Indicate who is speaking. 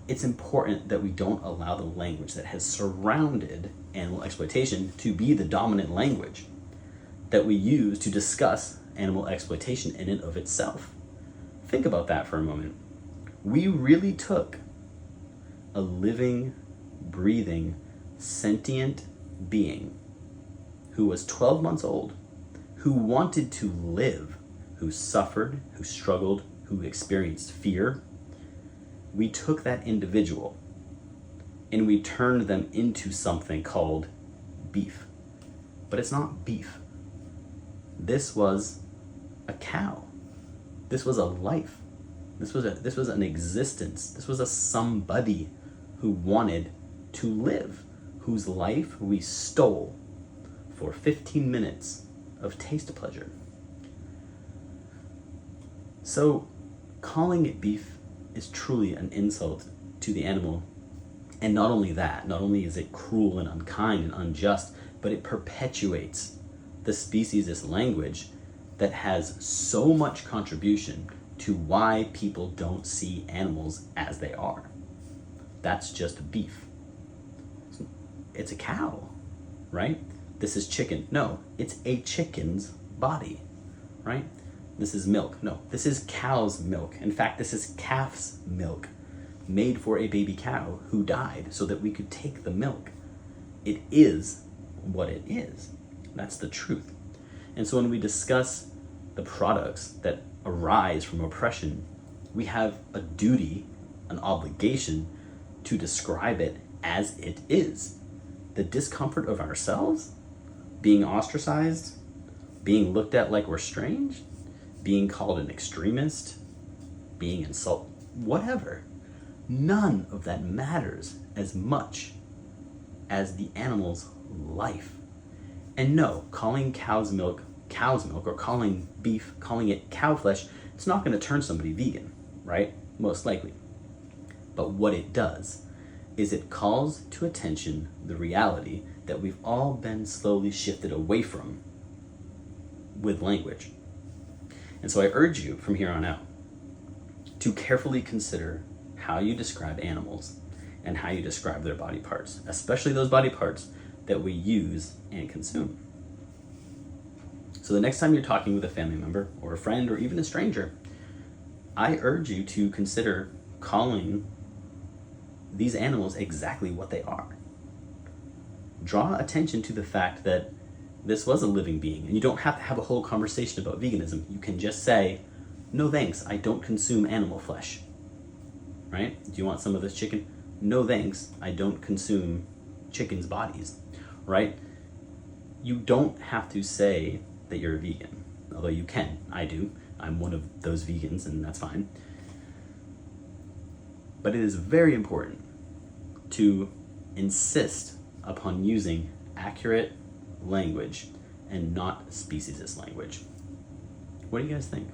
Speaker 1: it's important that we don't allow the language that has surrounded animal exploitation to be the dominant language that we use to discuss animal exploitation in and of itself. Think about that for a moment. We really took a living, breathing, sentient being who was 12 months old, who wanted to live, who suffered, who struggled, who experienced fear. We took that individual and we turned them into something called beef. But it's not beef. This was a cow. This was a life. This was an existence. This was a somebody who wanted to live, whose life we stole for 15 minutes of taste pleasure. So calling it beef is truly an insult to the animal. And not only that, not only is it cruel and unkind and unjust, but it perpetuates the speciesist language that has so much contribution to why people don't see animals as they are. That's just beef. It's a cow, right? This is chicken. No, it's a chicken's body, right? This is milk. No, this is cow's milk. In fact, this is calf's milk made for a baby cow who died so that we could take the milk. It is what it is. That's the truth. And so when we discuss the products that arise from oppression, we have a duty, an obligation to describe it as it is. The discomfort of ourselves, being ostracized, being looked at like we're strange, being called an extremist, being insulted, whatever. None of that matters as much as the animal's life. And no, calling cow's milk, or calling beef, calling it cow flesh, it's not going to turn somebody vegan, right? Most likely. But what it does is it calls to attention the reality that we've all been slowly shifted away from with language. And so I urge you from here on out to carefully consider how you describe animals and how you describe their body parts, especially those body parts that we use and consume. So the next time you're talking with a family member or a friend or even a stranger, I urge you to consider calling these animals exactly what they are. Draw attention to the fact that this was a living being, and you don't have to have a whole conversation about veganism. You can just say, no thanks, I don't consume animal flesh. Right? Do you want some of this chicken? No thanks, I don't consume chicken's bodies. Right? You don't have to say that you're a vegan, although you can. I do. I'm one of those vegans, and that's fine. But it is very important to insist upon using accurate language and not speciesist language. What do you guys think?